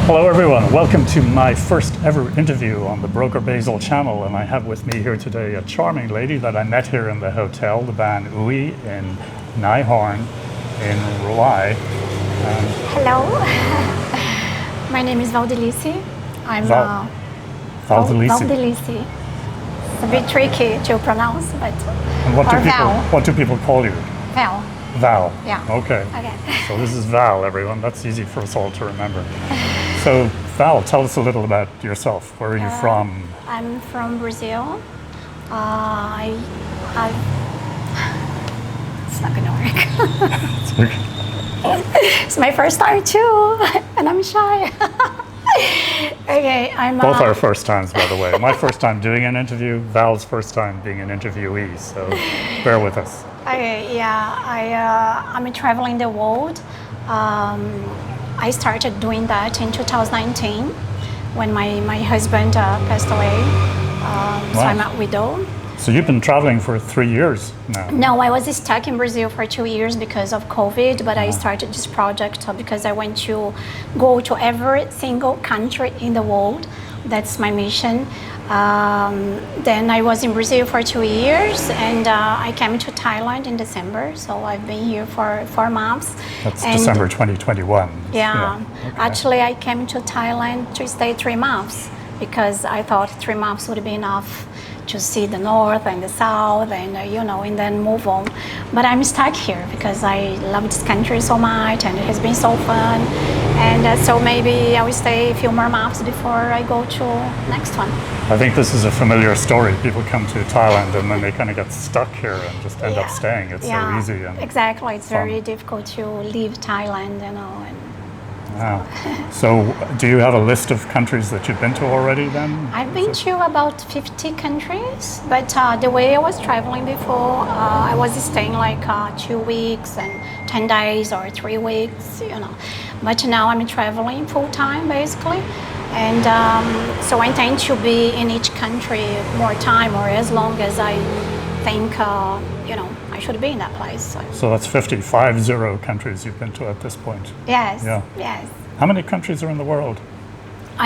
Hello everyone, welcome to my first ever interview on the Broker Basil channel, and I have with me here today a charming lady that I met here in the hotel, the Ban Ui in Naiharn in Rawai. Hello, my name is Valdelice. I'm Valdelice. It's a bit tricky to pronounce, but And what do people call you? Val. Val. Yeah. Okay. Okay. So this is Val, everyone. That's easy for us all to remember. So Val, tell us a little about yourself. Where are you from? I'm from Brazil. It's not gonna work. It's my first time too, and I'm shy. Okay, I'm. Both our first times, by the way. My first time doing an interview, Val's first time being an interviewee. So bear with us. Okay, yeah, I'm traveling the world. I started doing that in 2019 when my husband passed away. So I'm a widow. So you've been traveling for 3 years now? No, I was stuck in Brazil for 2 years because of COVID, but I started this project because I want to go to every single country in the world. That's my mission. Then I was in Brazil for 2 years, and I came to Thailand in December. So I've been here for 4 months. That's December 2021. Yeah. Okay. Actually, I came to Thailand to stay 3 months because I thought 3 months would be enough to see the north and the south, and and then move on. But I'm stuck here because I love this country so much, and it has been so fun. And so maybe I will stay a few more months before I go to next one. I think this is a familiar story. People come to Thailand and then they kind of get stuck here and just end up staying. It's so easy. And exactly. It's fun. very difficult to leave Thailand, And wow. So do you have a list of countries that you've been to already then? I've been to about 50 countries, but the way I was traveling before, I was staying like 2 weeks and 10 days or 3 weeks, But now I'm traveling full time basically. And so I intend to be in each country more time or as long as I think, I should be in that place. So that's 50 countries you've been to at this point. Yes, Yeah. yes. How many countries are in the world?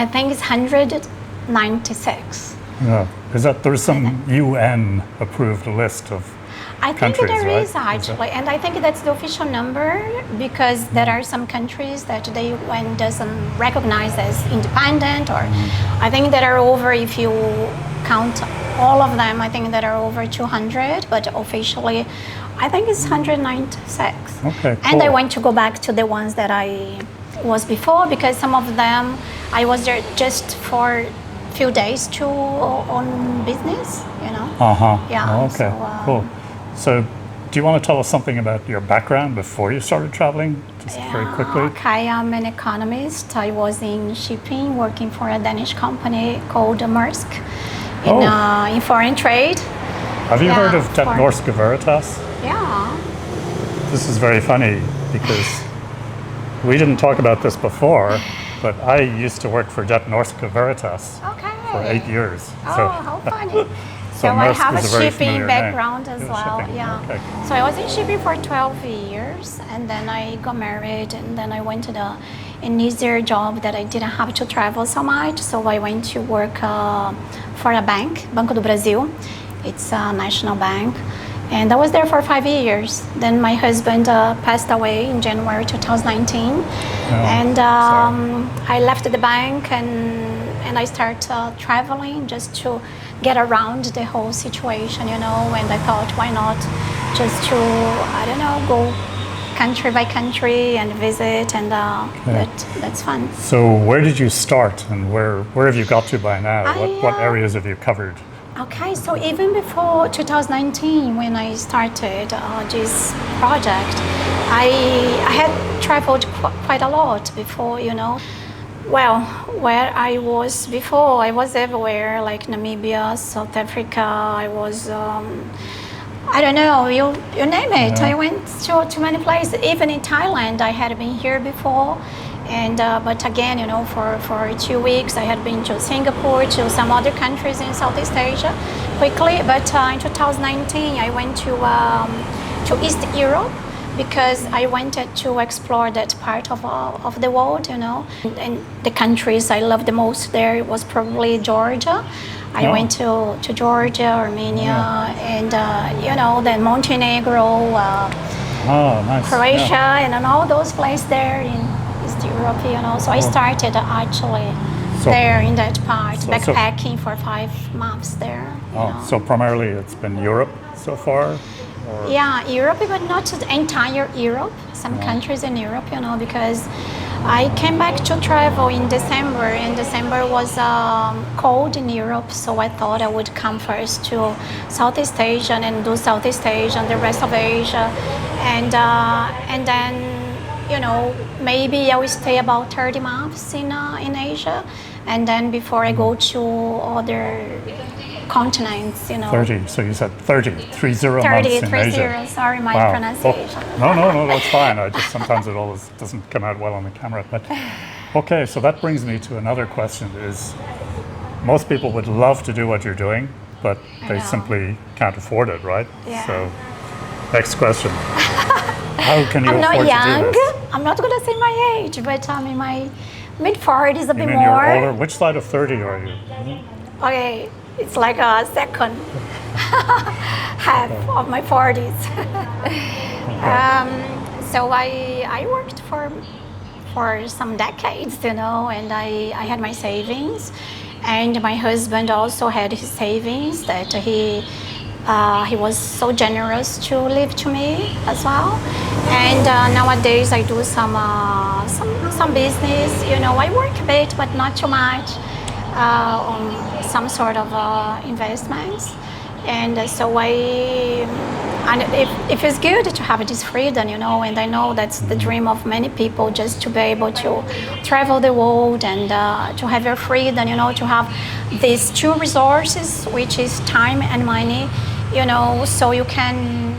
I think it's 196. Yeah. There's some UN approved list of I think countries, there right? is actually, and I think that's the official number because there are some countries that the UN doesn't recognize as independent, or I think there are over, if you count all of them, I think there are over 200, but officially I think it's 196. Okay, cool. And I want to go back to the ones that I was before because some of them I was there just for a few days on business, Yeah. Okay, cool. So do you want to tell us something about your background before you started traveling, just very quickly? Okay, I'm an economist. I was in shipping, working for a Danish company called Maersk in foreign trade. Have you heard of Det Norske Veritas? Yeah. This is very funny because we didn't talk about this before, but I used to work for Det Norske Veritas for 8 years. How funny. So I Maersk have a is very shipping familiar background name. as well. Shipping. Yeah. Okay. So I was in shipping for 12 years, and then I got married, and then I went to an easier job that I didn't have to travel so much. So I went to work for a bank, Banco do Brasil. It's a national bank. And I was there for 5 years. Then my husband passed away in January 2019. And I left the bank and I started traveling just to get around the whole situation, And I thought, why not just to, go country by country and visit, and that's fun. So where did you start, and where have you got to by now? What areas have you covered? Okay, so even before 2019, when I started this project, I had traveled quite a lot before, Well, where I was before, I was everywhere, like Namibia, South Africa. I was, I don't know, you name it. I went to many places. Even in Thailand, I had been here before. And but again, for 2 weeks, I had been to Singapore, to some other countries in Southeast Asia, quickly. But in 2019, I went to East Europe, because I wanted to explore that part of the world, you know. And the countries I loved the most there was probably Georgia. I went to Georgia, Armenia, and you know, then Montenegro, Nice. Croatia, and then all those places there in East Europe, you know. So I started actually there in that part, backpacking for 5 months there. You know. So primarily it's been Europe so far? Or? Yeah, Europe, but not the entire Europe. Some countries in Europe, you know, because I came back to travel in December, and December was cold in Europe, so I thought I would come first to Southeast Asia and do Southeast Asia and the rest of Asia, and then, you know, maybe I will stay about 30 months in Asia, and then before I go to other continents, you know. 30, so you said 30 months in Asia. Sorry, my pronunciation. No, that's fine. Sometimes it always doesn't come out well on the camera. But okay, so that brings me to another question is, most people would love to do what you're doing, but they simply can't afford it, right? Yeah. So, next question. How can you afford to do this? I'm not going to say my age, but I'm in my mid-40s, a bit more. You're older? Which side of 30 are you? Okay, it's like a second half of my 40s. So I worked for some decades, you know, and I had my savings, and my husband also had his savings that he was so generous to leave to me as well. And nowadays I do some business, you know. I work a bit, but not too much, on some sort of investments. And so it feels good to have this freedom, you know, and I know that's the dream of many people, just to be able to travel the world and to have your freedom, you know, to have these two resources, which is time and money, you know, so you can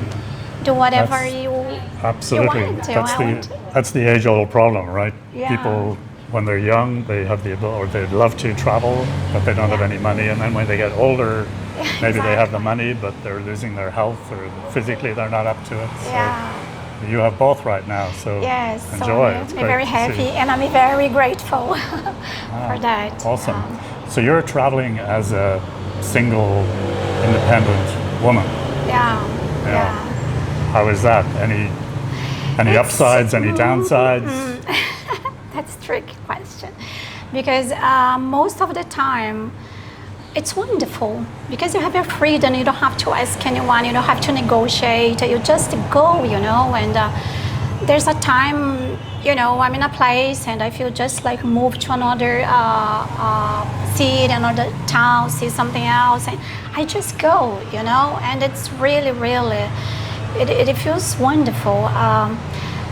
do whatever you want. That's the age-old problem, right? Yeah. People, when they're young, they have the ability, or they'd love to travel, but they don't have any money. And then when they get older, maybe they have the money, but they're losing their health, or physically they're not up to it. So you have both right now, so enjoy. I'm very happy, and I'm very grateful for that. Awesome. So you're traveling as a single, independent woman. Yeah. How is that? Any upsides, any downsides? That's a tricky question, because most of the time it's wonderful because you have your freedom. You don't have to ask anyone. You don't have to negotiate. You just go, you know. And there's a time, you know, I'm in a place and I feel just like move to another city, another town, see something else, and I just go, you know. And it's really, really, it feels wonderful.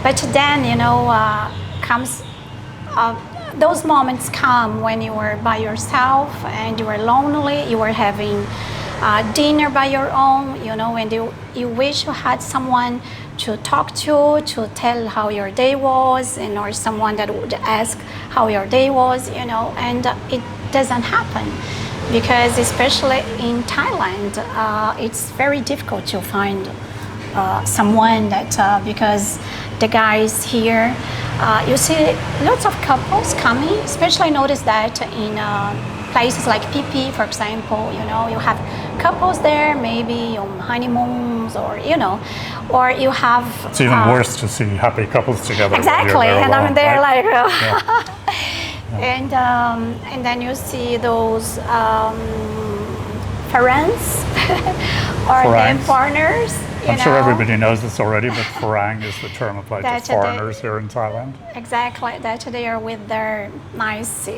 But then, you know, comes. Those moments come when you are by yourself and you are lonely, you are having dinner by your own, you know, and you wish you had someone to talk to tell how your day was, and or someone that would ask how your day was, you know, and it doesn't happen because especially in Thailand, it's very difficult to find someone that, because the guys here, you see lots of couples coming, especially I noticed that in places like PP, for example, you know, you have couples there, maybe on honeymoons, or, you know, or you have... It's even worse to see happy couples together. Exactly, and I'm there right? like... And then you see those parents or then foreigners. I'm sure everybody knows this already, but farang is the term applied to foreigners here in Thailand. Exactly, that they are with their nice,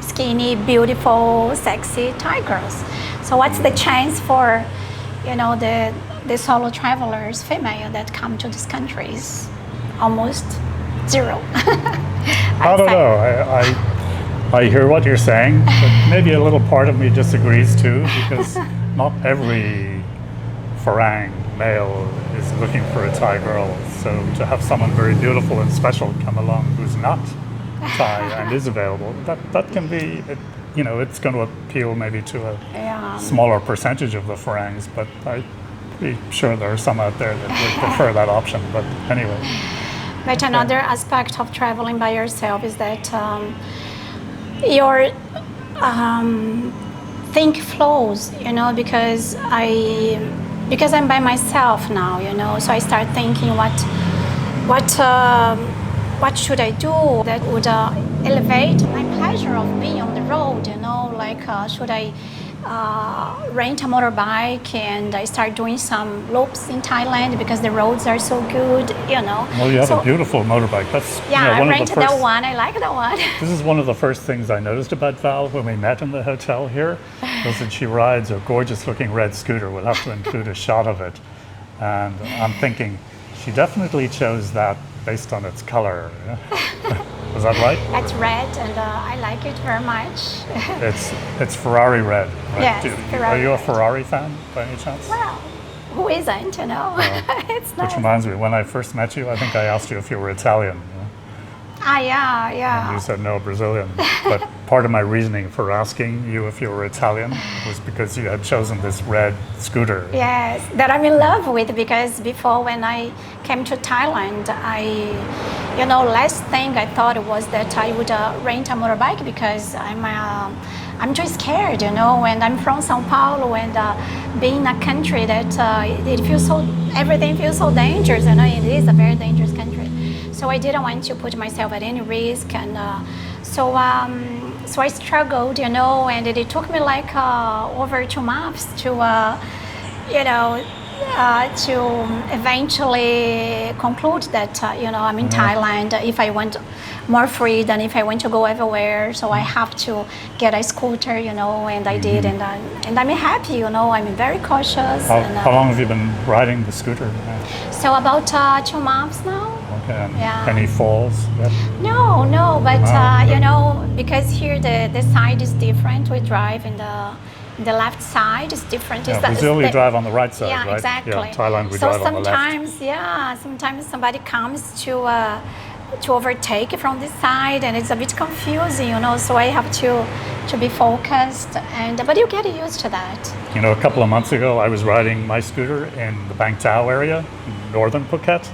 skinny, beautiful, sexy Thai girls. So what's the chance for, you know, the solo travelers, female, that come to these countries? Almost zero. I don't know. I hear what you're saying, but maybe a little part of me disagrees too, because not every farang male is looking for a Thai girl. So to have someone very beautiful and special come along who's not Thai and is available, that can be, you know, it's going to appeal maybe to a smaller percentage of the farangs, but pretty sure there are some out there that would prefer that option, but anyway. But another aspect of traveling by yourself is that your think flows, because I'm by myself now, so I start thinking what should I do that would elevate my pleasure of being on the road, like should I rent a motorbike and I start doing some loops in Thailand because the roads are so good, Well, you have a beautiful motorbike. That's I one rented of the first, that one. I like that one. This is one of the first things I noticed about Val when we met in the hotel here, was that she rides a gorgeous-looking red scooter. We'll have to include a shot of it. And I'm thinking, she definitely chose that based on its color. Was that right? It's red, and I like it very much. It's Ferrari red, right? Yes, Are you a red. Ferrari fan by any chance? Well, who isn't, It's nice. Which reminds me, when I first met you, I think I asked you if you were Italian. Yeah. And you said no, Brazilian. But part of my reasoning for asking you if you were Italian was because you had chosen this red scooter. Yes, that I'm in love with, because before, when I came to Thailand, last thing I thought was that I would rent a motorbike because I'm just scared, and I'm from São Paulo, and being in a country that everything feels so dangerous, it is a very dangerous country. So I didn't want to put myself at any risk, and so I struggled, and it took me like over 2 months to eventually conclude that I'm in Thailand. If I want more freedom, if I want to go everywhere, so I have to get a scooter, and I did, and I'm happy, I'm very cautious. How long have you been riding the scooter? So about 2 months now. Okay, and Yeah. any falls yet? No, but Wow. because here the side is different. We drive in the left side is different. Yeah, It's Brazil you drive on the right side, yeah, right? exactly. Yeah, Thailand we so drive on the left. sometimes somebody comes to overtake from this side, and it's a bit confusing, so I have to be focused, but you get used to that. A couple of months ago, I was riding my scooter in the Bang Tao area, in northern Phuket.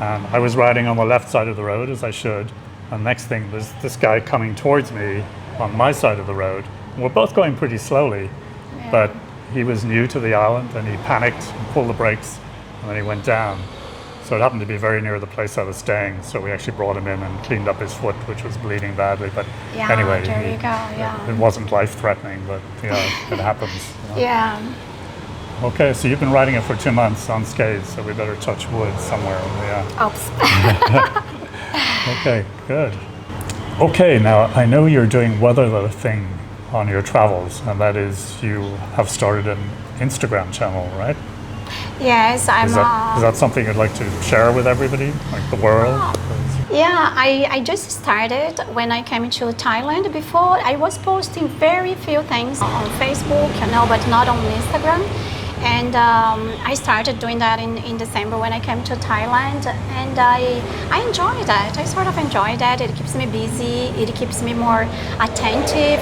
And I was riding on the left side of the road, as I should. And next thing, there's this guy coming towards me on my side of the road. We're both going pretty slowly, but he was new to the island, and he panicked and pulled the brakes, and then he went down. So it happened to be very near the place I was staying, so we actually brought him in and cleaned up his foot, which was bleeding badly. But anyway, there you go. it wasn't life-threatening, but it happens. Yeah. Okay, so you've been riding it for 2 months unscathed, so we better touch wood somewhere. Yeah. Oops. Okay, good. Okay, now I know you're doing one other thing on your travels, and that is you have started an Instagram channel, right? Yes, Is that something you'd like to share with everybody, like the world? Yeah, I just started when I came to Thailand. Before, I was posting very few things on Facebook, but not on Instagram. And I started doing that in December when I came to Thailand, and I enjoy that. I sort of enjoy that. It keeps me busy. It keeps me more attentive,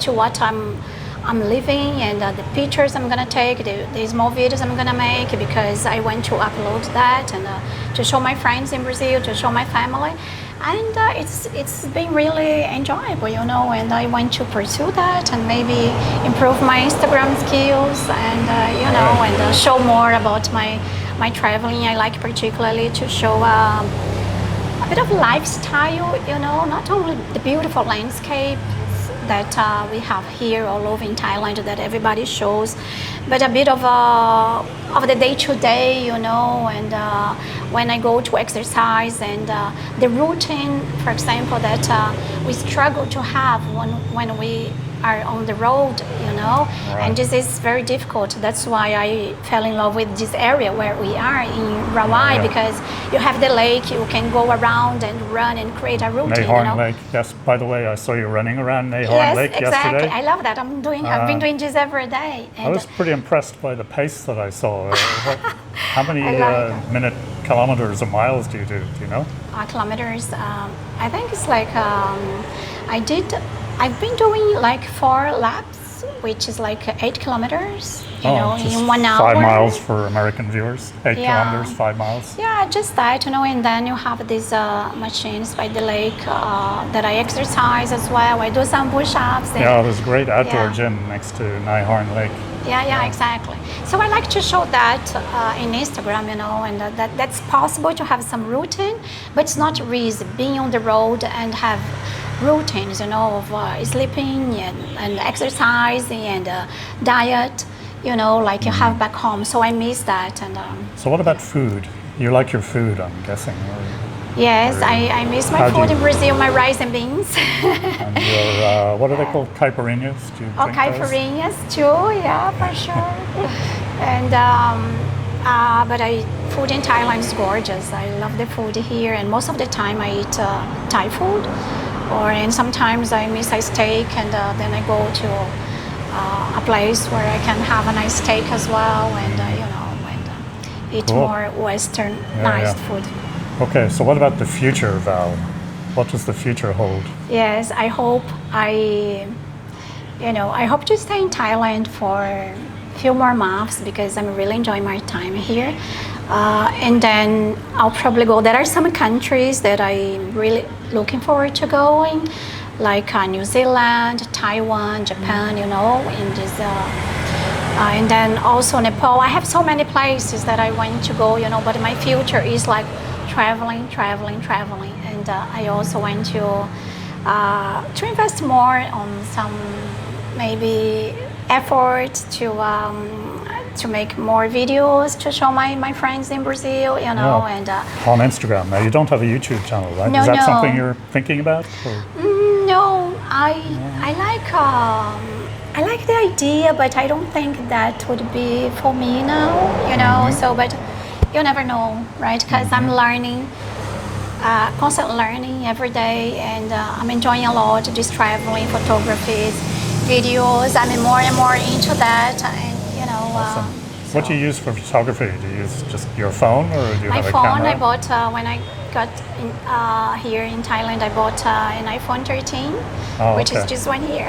to what I'm living, and the pictures I'm gonna take, the small videos I'm gonna make, because I want to upload that and to show my friends in Brazil, to show my family. And it's been really enjoyable, and I want to pursue that and maybe improve my Instagram skills, and and show more about my traveling. I like particularly to show a bit of lifestyle, not only the beautiful landscape that we have here all over in Thailand that everybody shows, but a bit of the day-to-day, and when I go to exercise, and the routine, for example, that we struggle to have when we are on the road, Right. and this is very difficult. That's why I fell in love with this area where we are in Rawai, Yeah. because you have the lake, you can go around and run and create a routine. Naiharn Lake. Yes, by the way, I saw you running around Naiharn Lake exactly. yesterday. I love that. I've been doing this every day. I was pretty impressed by the pace that I saw. How many I like kilometers or miles do you do? Do you know? Kilometers. I think it's like I've been doing like 4 laps which is like 8 kilometers, Just in 1 hour. 5 miles for American viewers. 8 Yeah. kilometers, 5 miles. Yeah, just that, and then you have these machines by the lake that I exercise as well. I do some push-ups. Yeah, there's a great outdoor Yeah. gym next to Naiharn Lake. Yeah, exactly. So I like to show that in Instagram, and that's possible to have some routine, but it's not easy being on the road and have routines, of sleeping and exercising and diet, like you have back home. So I miss that. And So what about food? You like your food, I'm guessing. yes, I miss my How do food you- in Brazil, my rice and beans. And your, what are they called? Caipirinhas? Do you drink those? Caipirinhas too, yeah, for sure. And but food in Thailand is gorgeous. I love the food here, and most of the time I eat Thai food, and sometimes I miss a steak, and then I go to a place where I can have a nice steak as well, and eat Cool. more Western Yeah, nice yeah. food. Okay, so what about the future, Val? What does the future hold? Yes, I hope I hope to stay in Thailand for a few more months because I'm really enjoying my time here. And then I'll probably go. There are some countries that I'm really looking forward to going, like New Zealand, Taiwan, Japan, in this. And then also Nepal. I have so many places that I want to go, but my future is like traveling. And I also want to invest more on some maybe effort to make more videos to show my friends in Brazil, and On Instagram. Now, you don't have a YouTube channel, right? No, Is that no. something you're thinking about? Or? no, I like the idea, but I don't think that would be for me now, So, but you never know, right? Because I'm learning, constant learning every day, and I'm enjoying a lot this traveling, photography, videos. I'm more and more into that, and Awesome. What do you use for photography? Do you use just your phone, or do you my have a phone. camera? I bought when I got here in Thailand. I bought an iPhone 13, which is okay. just one year,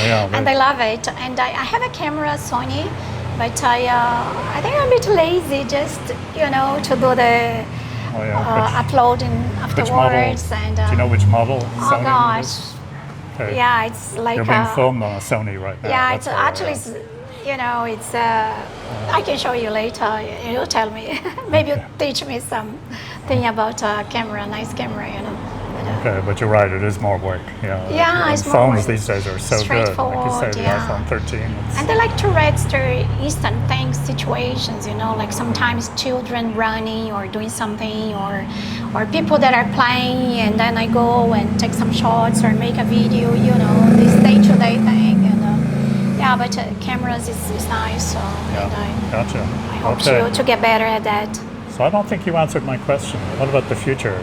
yeah, and I love it. And I have a camera, Sony, but I think I'm a bit lazy just to do the uploading Which model? afterwards. And Do you know which model? oh Sony it gosh, is? Okay. yeah, it's like You're being filmed on a Sony right now. yeah, That's it's why, actually, it's. I can show you later. You tell me. Maybe you teach me something about camera, nice camera, Okay, but you're right. It is more work. Yeah. Yeah, and it's more phones work. these days are so good. Like you say, Straightforward, the yeah. iPhone 13. And I like to register instant things, situations, like sometimes children running or doing something, or people that are playing, and then I go and take some shots or make a video, this day-to-day thing. And yeah, but cameras is nice. So and Gotcha. I hope to get better at that. So I don't think you answered my question. What about the future?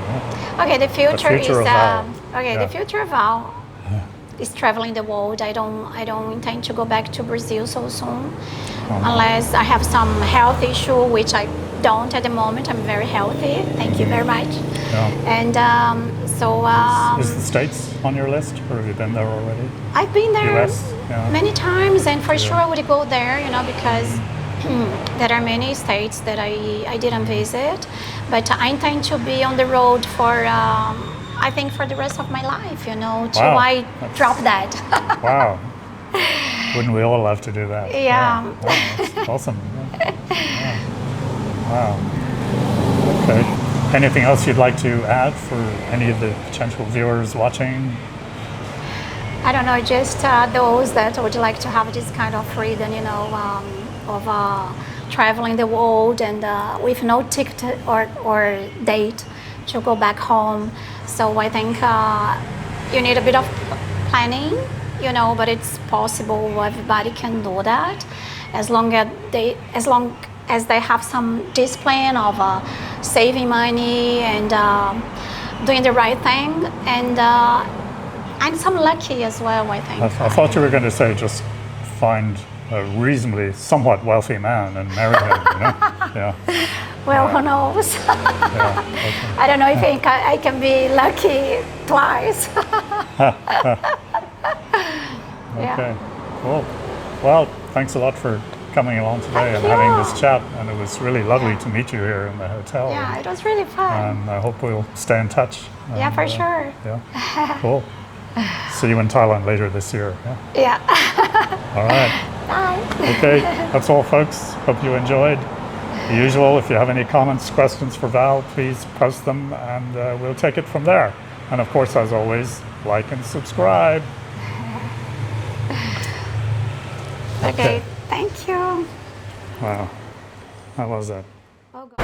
Okay, the future future is of Val. the future of Val is traveling the world. I don't intend to go back to Brazil so soon, unless I have some health issue, which I don't at the moment. I'm very healthy. Thank you very much. Yeah. And so Is the States on your list, or have you been there already? I've been there US? Yeah. many times, and for sure I would go there, because there are many states that I didn't visit, but I intend to be on the road for I think for the rest of my life, till Wow. I drop that. Wow. Wouldn't we all love to do that? Yeah. Wow, that's awesome. Yeah. Wow. Okay. Anything else you'd like to add for any of the potential viewers watching? I don't know, just those that would like to have this kind of freedom, of traveling the world and with no ticket or date to go back home. So I think you need a bit of planning, but it's possible. Everybody can do that as long as they have some discipline of saving money and doing the right thing, and some lucky as well, I think. I thought you were going to say just find a reasonably, somewhat wealthy man and marry him, Yeah. Well, who knows? Yeah. Okay. I don't know if I can be lucky twice. Okay. Cool. Well, thanks a lot for coming along today and Thank having you. this chat. And it was really lovely to meet you here in the hotel. Yeah, it was really fun. And I hope we'll stay in touch. Yeah, And, for sure. Yeah. Cool. See you in Thailand later this year. Yeah. Yeah. All right. Bye. Okay. That's all, folks. Hope you enjoyed. The usual, if you have any comments, questions for Val, please post them and we'll take it from there. And of course, as always, like and subscribe. Okay, thank you. Wow. How was that? Oh, God.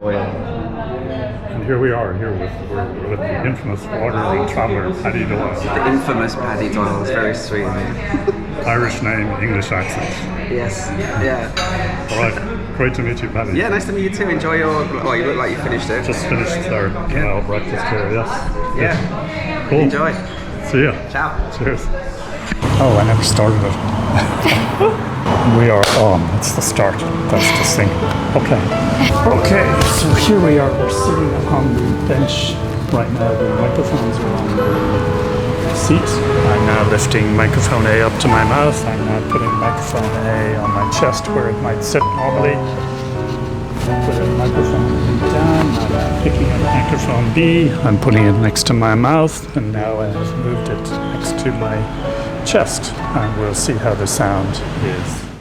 And here we are, we're with the infamous blogger and traveler Paddy Doyle. The infamous Paddy Doyle is very sweet. Irish name, English accent. Yes, yeah. All right, great to meet you, Paddy. Yeah, nice to meet you too. Enjoy your, well, you look like you finished it. Just finished our breakfast here, yes. Yeah. Cool. Enjoy. See ya. Ciao. Cheers. Oh, I never started it. We are on. It's the start. That's the thing. Okay. Okay, so here we are. We're sitting on the bench right now. The microphones are on the seat. I'm now lifting microphone A up to my mouth. I'm now putting microphone A on my chest where it might sit normally. Putting microphone B down. Now I'm picking up microphone B. I'm putting it next to my mouth, and now I've moved it next to my chest, and we'll see how the sound is.